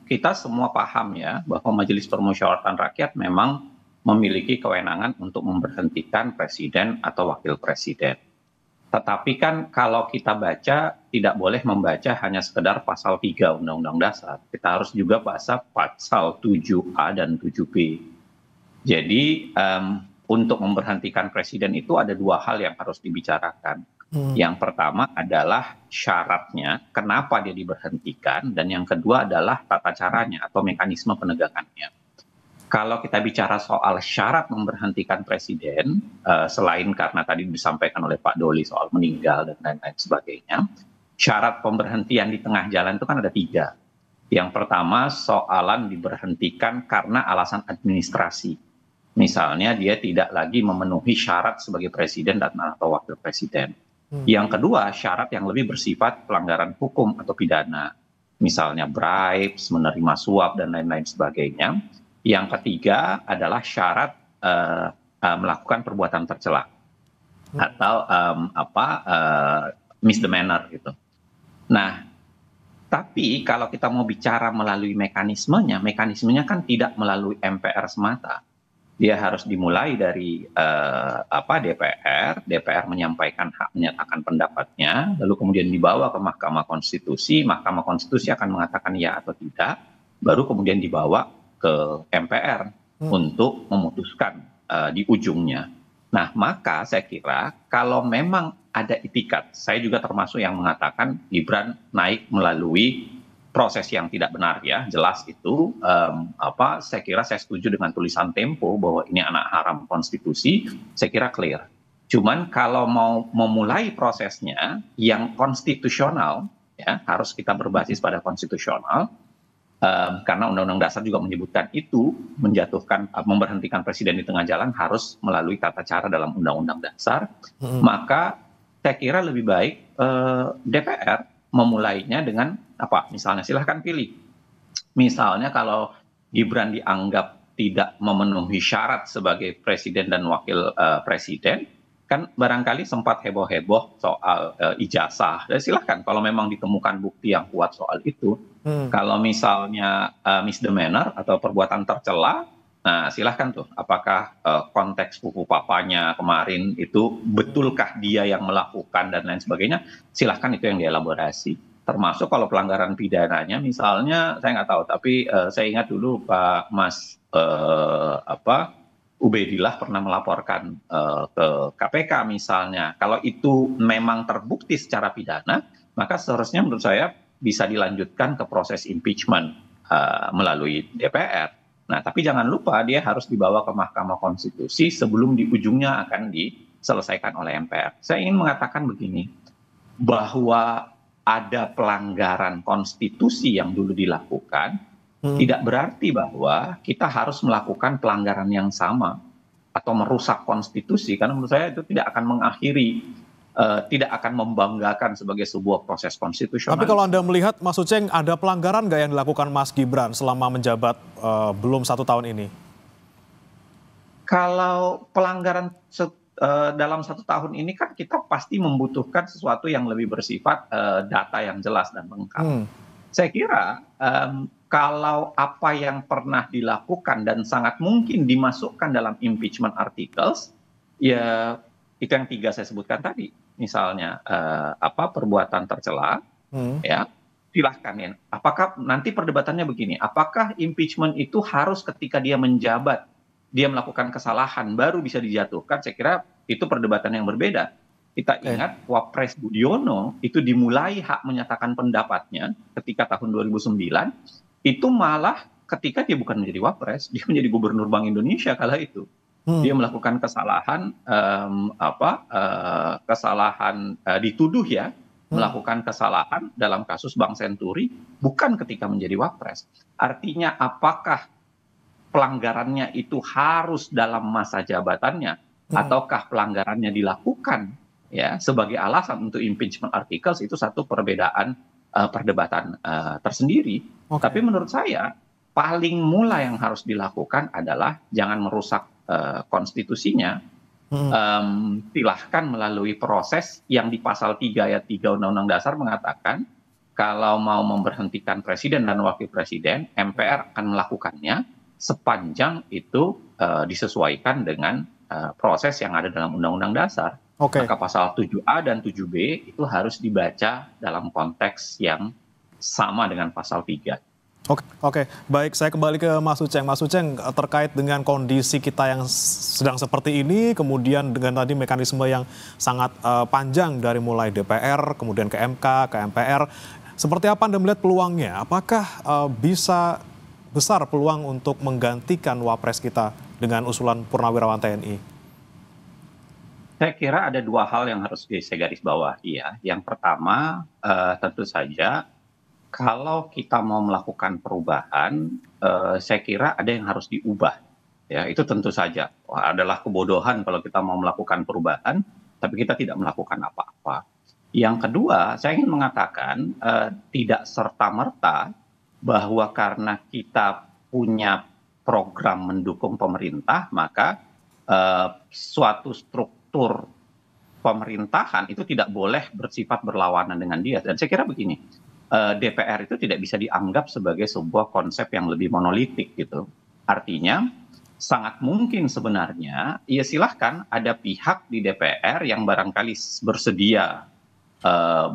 Kita semua paham ya bahwa Majelis Permusyawaratan Rakyat memang memiliki kewenangan untuk memberhentikan presiden atau wakil presiden. Tetapi kan kalau kita baca, tidak boleh membaca hanya sekedar pasal 3 Undang-Undang Dasar. Kita harus juga baca pasal 7A dan 7B. Jadi untuk memberhentikan presiden itu ada dua hal yang harus dibicarakan. Yang pertama adalah syaratnya, kenapa dia diberhentikan, dan yang kedua adalah tata caranya atau mekanisme penegakannya. Kalau kita bicara soal syarat memberhentikan presiden, selain karena tadi disampaikan oleh Pak Doli soal meninggal dan lain-lain sebagainya, syarat pemberhentian di tengah jalan itu kan ada 3. Yang pertama soalan diberhentikan karena alasan administrasi. Misalnya dia tidak lagi memenuhi syarat sebagai presiden dan atau wakil presiden. Yang kedua, syarat yang lebih bersifat pelanggaran hukum atau pidana. Misalnya bribes, menerima suap, dan lain-lain sebagainya. Yang ketiga adalah syarat melakukan perbuatan tercela atau misdemeanor gitu. Nah, tapi kalau kita mau bicara melalui mekanismenya kan tidak melalui MPR semata. Dia harus dimulai dari DPR menyampaikan hak menyatakan pendapatnya, lalu kemudian dibawa ke Mahkamah Konstitusi akan mengatakan ya atau tidak, baru kemudian dibawa ke MPR untuk memutuskan di ujungnya. Nah, maka saya kira kalau memang ada itikat, saya juga termasuk yang mengatakan Gibran naik melalui proses yang tidak benar ya, jelas itu saya kira saya setuju dengan tulisan Tempo bahwa ini anak haram konstitusi, saya kira clear. Cuman kalau mau memulai prosesnya yang konstitusional ya, harus kita berbasis pada konstitusional, karena Undang-Undang Dasar juga menyebutkan itu, memberhentikan presiden di tengah jalan harus melalui tata cara dalam Undang-Undang Dasar, maka saya kira lebih baik DPR memulainya dengan misalnya silahkan pilih. Misalnya kalau Gibran dianggap tidak memenuhi syarat sebagai presiden dan wakil presiden, kan barangkali sempat heboh-heboh soal ijazah. Dan silahkan kalau memang ditemukan bukti yang kuat soal itu. Kalau misalnya misdemeanor atau perbuatan tercela, nah silahkan tuh apakah konteks sepupu papanya kemarin itu betulkah dia yang melakukan dan lain sebagainya, silahkan itu yang dielaborasi. Termasuk kalau pelanggaran pidananya misalnya saya nggak tahu, tapi saya ingat dulu Pak Mas Ubedillah pernah melaporkan ke KPK misalnya. Kalau itu memang terbukti secara pidana, maka seharusnya menurut saya bisa dilanjutkan ke proses impeachment melalui DPR. Nah, tapi jangan lupa dia harus dibawa ke Mahkamah Konstitusi sebelum di ujungnya akan diselesaikan oleh MPR. Saya ingin mengatakan begini, bahwa ada pelanggaran konstitusi yang dulu dilakukan, tidak berarti bahwa kita harus melakukan pelanggaran yang sama atau merusak konstitusi, karena menurut saya itu tidak akan mengakhiri, tidak akan membanggakan sebagai sebuah proses konstitusional. Tapi kalau Anda melihat, Mas Uceng, ada pelanggaran nggak yang dilakukan Mas Gibran selama menjabat belum 1 tahun ini? Kalau pelanggaran dalam 1 tahun ini kan kita pasti membutuhkan sesuatu yang lebih bersifat data yang jelas dan lengkap. Saya kira kalau apa yang pernah dilakukan dan sangat mungkin dimasukkan dalam impeachment articles, ya itu yang 3 saya sebutkan tadi. Misalnya perbuatan tercela, ya silahkan ya. Apakah nanti perdebatannya begini, apakah impeachment itu harus ketika dia menjabat, dia melakukan kesalahan baru bisa dijatuhkan? Saya kira itu perdebatan yang berbeda. Kita ingat Wapres Budiono itu dimulai hak menyatakan pendapatnya ketika tahun 2009, itu malah ketika dia bukan menjadi Wapres, dia menjadi Gubernur Bank Indonesia kala itu. Dia melakukan kesalahan, dituduh ya, melakukan kesalahan dalam kasus Bank Senturi, bukan ketika menjadi Wapres. Artinya apakah pelanggarannya itu harus dalam masa jabatannya, ataukah pelanggarannya dilakukan ya sebagai alasan untuk impeachment articles, itu satu perdebatan tersendiri. Tapi menurut saya paling mula yang harus dilakukan adalah jangan merusak konstitusinya. Silahkan melalui proses yang di pasal 3 ayat 3 Undang-Undang Dasar mengatakan kalau mau memberhentikan presiden dan wakil presiden, MPR akan melakukannya sepanjang itu disesuaikan dengan proses yang ada dalam Undang-Undang Dasar. Oke. Maka pasal 7A dan 7B itu harus dibaca dalam konteks yang sama dengan pasal 3. Oke, baik. Saya kembali ke Mas Uceng. Mas Uceng, terkait dengan kondisi kita yang sedang seperti ini, kemudian dengan tadi mekanisme yang sangat panjang dari mulai DPR, kemudian ke MK, ke MPR, seperti apa Anda melihat peluangnya? Apakah bisa besar peluang untuk menggantikan Wapres kita dengan usulan Purnawirawan TNI? Saya kira ada dua hal yang harus saya garis bawahi ya. Yang pertama, tentu saja kalau kita mau melakukan perubahan, saya kira ada yang harus diubah. Ya, itu tentu saja. Adalah kebodohan kalau kita mau melakukan perubahan, tapi kita tidak melakukan apa-apa. Yang kedua, saya ingin mengatakan tidak serta-merta bahwa karena kita punya program mendukung pemerintah, maka suatu struktur pemerintahan itu tidak boleh bersifat berlawanan dengan dia. Dan saya kira begini, DPR itu tidak bisa dianggap sebagai sebuah konsep yang lebih monolitik gitu. Artinya sangat mungkin sebenarnya, ya silahkan ada pihak di DPR yang barangkali bersedia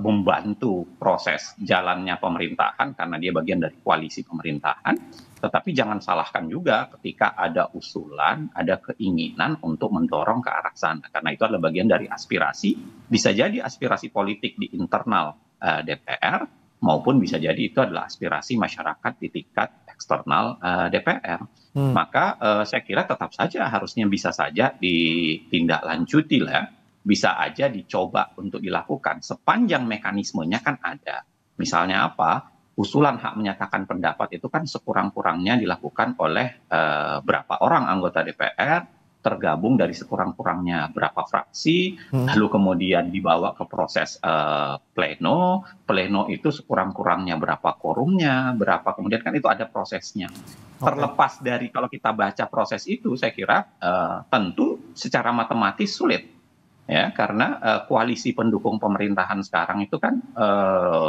membantu proses jalannya pemerintahan karena dia bagian dari koalisi pemerintahan, tetapi jangan salahkan juga ketika ada usulan, ada keinginan untuk mendorong ke arah sana, karena itu adalah bagian dari aspirasi, bisa jadi aspirasi politik di internal DPR, maupun bisa jadi itu adalah aspirasi masyarakat di tingkat eksternal DPR. Maka saya kira tetap saja harusnya bisa saja ditindaklanjuti lah, bisa aja dicoba untuk dilakukan sepanjang mekanismenya kan ada. Misalnya apa? Usulan hak menyatakan pendapat itu kan sekurang-kurangnya dilakukan oleh berapa orang anggota DPR, tergabung dari sekurang-kurangnya berapa fraksi, lalu kemudian dibawa ke proses pleno itu sekurang-kurangnya berapa quorumnya, berapa kemudian kan itu ada prosesnya. Terlepas dari kalau kita baca proses itu, saya kira tentu secara matematis sulit. Ya, karena koalisi pendukung pemerintahan sekarang itu kan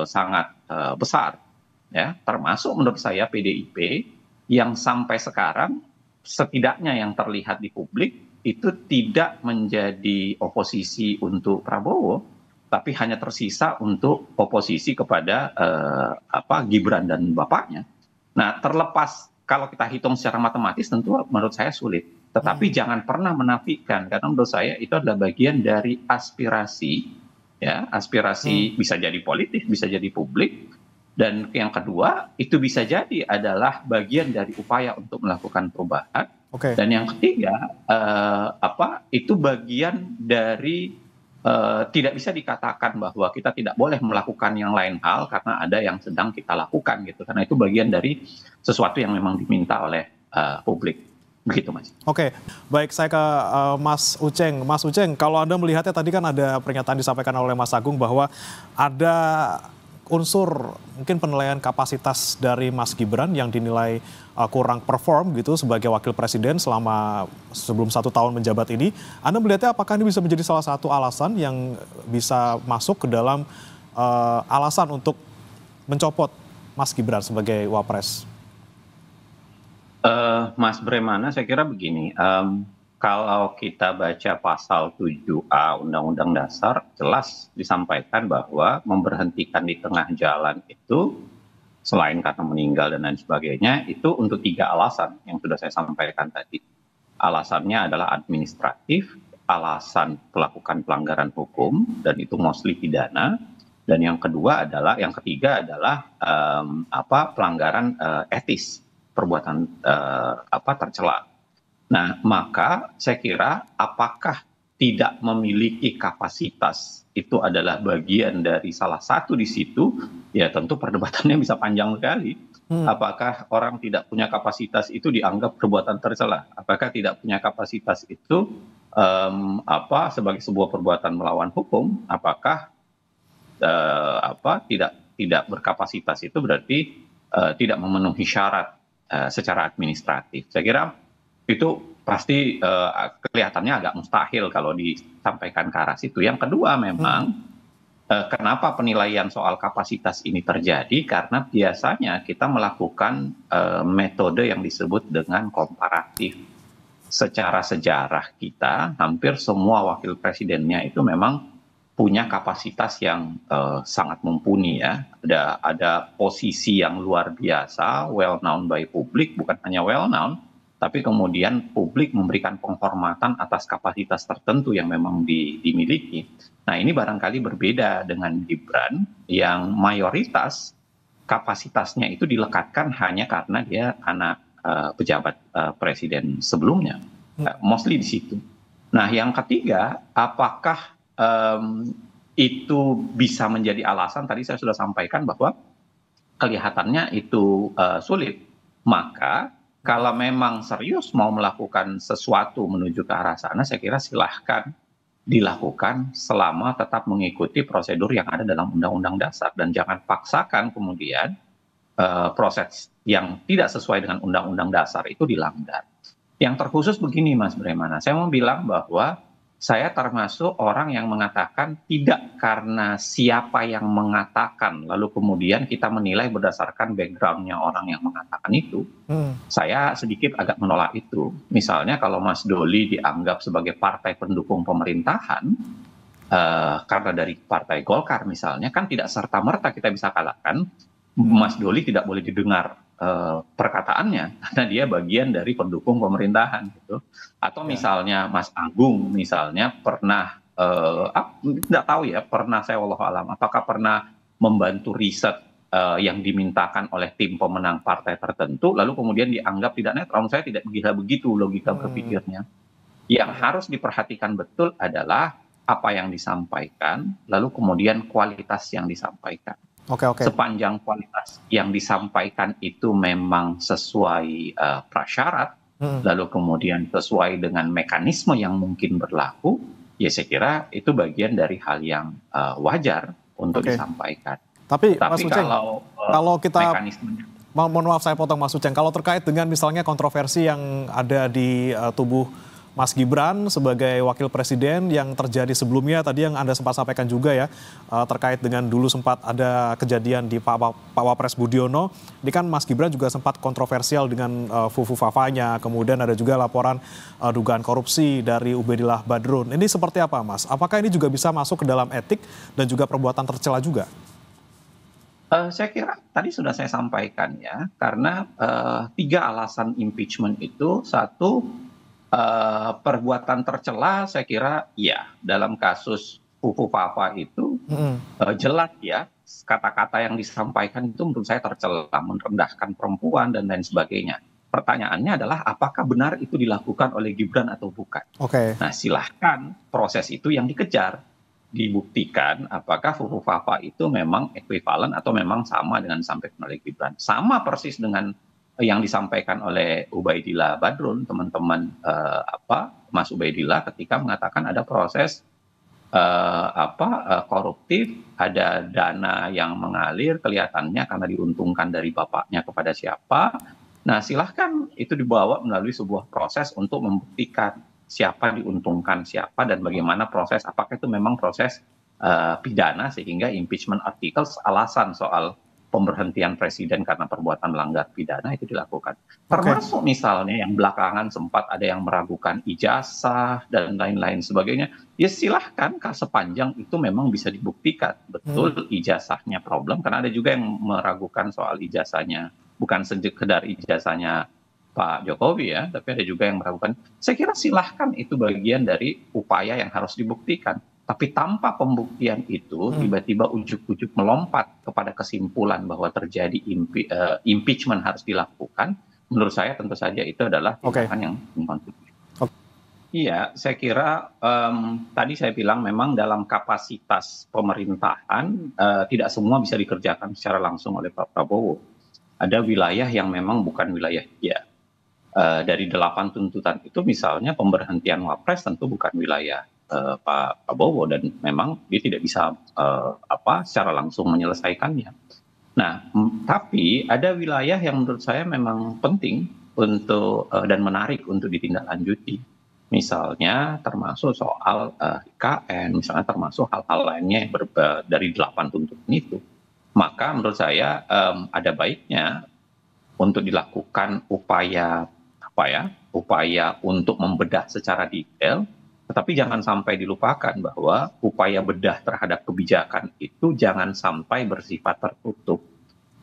sangat besar, ya, termasuk menurut saya PDIP yang sampai sekarang setidaknya yang terlihat di publik itu tidak menjadi oposisi untuk Prabowo, tapi hanya tersisa untuk oposisi kepada Gibran dan bapaknya. Nah, terlepas kalau kita hitung secara matematis tentu menurut saya sulit. Tetapi jangan pernah menafikan, karena menurut saya itu adalah bagian dari aspirasi, ya, aspirasi bisa jadi politik, bisa jadi publik, dan yang kedua itu bisa jadi adalah bagian dari upaya untuk melakukan perubahan, dan yang ketiga itu bagian dari tidak bisa dikatakan bahwa kita tidak boleh melakukan yang lain hal karena ada yang sedang kita lakukan gitu, karena itu bagian dari sesuatu yang memang diminta oleh publik. Begitu, Mas. Oke, baik, saya ke Mas Uceng. Mas Uceng, kalau Anda melihatnya tadi kan ada pernyataan disampaikan oleh Mas Agung bahwa ada unsur mungkin penilaian kapasitas dari Mas Gibran yang dinilai kurang perform gitu sebagai wakil presiden selama sebelum 1 tahun menjabat ini. Anda melihatnya apakah ini bisa menjadi salah satu alasan yang bisa masuk ke dalam alasan untuk mencopot Mas Gibran sebagai Wapres? Mas Bremana, saya kira begini, kalau kita baca pasal 7A Undang-Undang Dasar, jelas disampaikan bahwa memberhentikan di tengah jalan itu, selain karena meninggal dan lain sebagainya, itu untuk 3 alasan yang sudah saya sampaikan tadi. Alasannya adalah administratif, alasan melakukan pelanggaran hukum, dan itu mostly pidana, dan yang ketiga adalah pelanggaran etis, perbuatan tercela. Nah, maka saya kira apakah tidak memiliki kapasitas itu adalah bagian dari salah satu di situ, ya tentu perdebatannya bisa panjang sekali. Apakah orang tidak punya kapasitas itu dianggap perbuatan tercela? Apakah tidak punya kapasitas itu sebagai sebuah perbuatan melawan hukum? Apakah tidak berkapasitas itu berarti tidak memenuhi syarat secara administratif? Saya kira itu pasti kelihatannya agak mustahil kalau disampaikan ke arah situ. Yang kedua memang Kenapa penilaian soal kapasitas ini terjadi? Karena biasanya kita melakukan metode yang disebut dengan komparatif. Secara sejarah kita, hampir semua wakil presidennya itu memang punya kapasitas yang sangat mumpuni ya. Ada posisi yang luar biasa, well known by publik, bukan hanya well known, tapi kemudian publik memberikan penghormatan atas kapasitas tertentu yang memang dimiliki. Nah, ini barangkali berbeda dengan Gibran yang mayoritas kapasitasnya itu dilekatkan hanya karena dia anak pejabat presiden sebelumnya. Mostly di situ. Nah, yang ketiga, apakah itu bisa menjadi alasan? Tadi saya sudah sampaikan bahwa kelihatannya itu sulit. Maka kalau memang serius mau melakukan sesuatu menuju ke arah sana, saya kira silahkan dilakukan selama tetap mengikuti prosedur yang ada dalam Undang-Undang Dasar. Dan jangan paksakan kemudian proses yang tidak sesuai dengan Undang-Undang Dasar itu dilanggar. Yang terkhusus begini Mas Bremana, saya mau bilang bahwa saya termasuk orang yang mengatakan tidak karena siapa yang mengatakan, lalu kemudian kita menilai berdasarkan background-nya orang yang mengatakan itu. Saya sedikit agak menolak itu. Misalnya kalau Mas Doli dianggap sebagai partai pendukung pemerintahan, karena dari partai Golkar misalnya, kan tidak serta-merta kita bisa kalahkan, Mas Doli tidak boleh didengar perkataannya karena dia bagian dari pendukung pemerintahan gitu. Atau misalnya Mas Agung misalnya pernah tidak tahu ya, pernah saya wallahu alam apakah pernah membantu riset yang dimintakan oleh tim pemenang partai tertentu lalu kemudian dianggap tidak netral. Saya tidak begitu logika berpikirnya. Yang harus diperhatikan betul adalah apa yang disampaikan lalu kemudian kualitas yang disampaikan. Sepanjang kualitas yang disampaikan itu memang sesuai prasyarat, lalu kemudian sesuai dengan mekanisme yang mungkin berlaku, ya saya kira itu bagian dari hal yang wajar untuk disampaikan. Tapi Mas Uceng, kalau kita, mekanismenya, mohon maaf saya potong Mas Uceng, kalau terkait dengan misalnya kontroversi yang ada di tubuh Mas Gibran sebagai wakil presiden yang terjadi sebelumnya, tadi yang Anda sempat sampaikan juga ya, terkait dengan dulu sempat ada kejadian di Pak Wapres Budiono, ini kan Mas Gibran juga sempat kontroversial dengan fufu fafanya, kemudian ada juga laporan dugaan korupsi dari Ubedillah Badrun. Ini seperti apa Mas? Apakah ini juga bisa masuk ke dalam etik dan juga perbuatan tercela juga? Saya kira tadi sudah saya sampaikan ya, karena 3 alasan impeachment itu, satu, perbuatan tercela saya kira ya dalam kasus Fufu Fafa itu jelas ya kata-kata yang disampaikan itu menurut saya tercela, merendahkan perempuan dan lain sebagainya. Pertanyaannya adalah apakah benar itu dilakukan oleh Gibran atau bukan. Nah silahkan proses itu yang dikejar, dibuktikan apakah Fufu Fafa itu memang ekuivalen atau memang sama dengan disampaikan oleh Gibran. Sama persis dengan yang disampaikan oleh Ubaidillah Badrun, teman-teman Mas Ubaidillah ketika mengatakan ada proses koruptif, ada dana yang mengalir kelihatannya karena diuntungkan dari bapaknya kepada siapa. Nah, silahkan itu dibawa melalui sebuah proses untuk membuktikan siapa diuntungkan siapa dan bagaimana proses, apakah itu memang proses pidana sehingga impeachment articles alasan soal pemberhentian presiden karena perbuatan melanggar pidana itu dilakukan. Termasuk misalnya yang belakangan sempat ada yang meragukan ijazah dan lain-lain sebagainya. Ya silahkan sepanjang itu memang bisa dibuktikan betul ijazahnya problem. Karena ada juga yang meragukan soal ijazahnya. Bukan sekedar ijazahnya Pak Jokowi ya, tapi ada juga yang meragukan. Saya kira silahkan itu bagian dari upaya yang harus dibuktikan. Tapi tanpa pembuktian itu tiba-tiba ujuk-ujuk melompat kepada kesimpulan bahwa terjadi impeachment harus dilakukan, menurut saya tentu saja itu adalah tindakan yang inkonstitusional. Iya, saya kira tadi saya bilang memang dalam kapasitas pemerintahan tidak semua bisa dikerjakan secara langsung oleh Pak Prabowo. Ada wilayah yang memang bukan wilayah dia. Dari 8 tuntutan itu misalnya pemberhentian Wapres tentu bukan wilayah Pak Prabowo dan memang dia tidak bisa secara langsung menyelesaikannya. Nah, tapi ada wilayah yang menurut saya memang penting untuk dan menarik untuk ditindaklanjuti. Misalnya termasuk soal IKN, misalnya termasuk hal-hal lainnya yang dari 8 tuntutan itu. Maka menurut saya ada baiknya untuk dilakukan upaya untuk membedah secara detail, tetapi jangan sampai dilupakan bahwa upaya bedah terhadap kebijakan itu jangan sampai bersifat tertutup.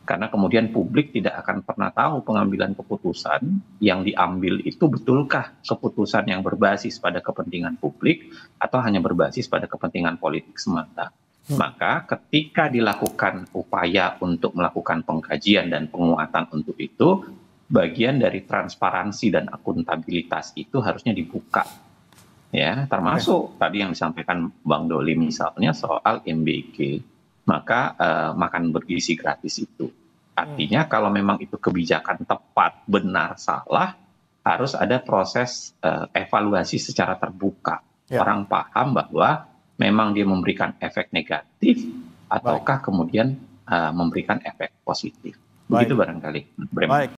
Karena kemudian publik tidak akan pernah tahu pengambilan keputusan yang diambil itu betulkah keputusan yang berbasis pada kepentingan publik atau hanya berbasis pada kepentingan politik semata. Maka ketika dilakukan upaya untuk melakukan pengkajian dan penguatan untuk itu, bagian dari transparansi dan akuntabilitas itu harusnya dibuka. Ya, termasuk tadi yang disampaikan Bang Doli misalnya soal MBG. Maka makan bergizi gratis itu. Artinya kalau memang itu kebijakan tepat, benar, salah, harus ada proses evaluasi secara terbuka. Orang paham bahwa memang dia memberikan efek negatif ataukah kemudian memberikan efek positif. Begitu barangkali. Baik.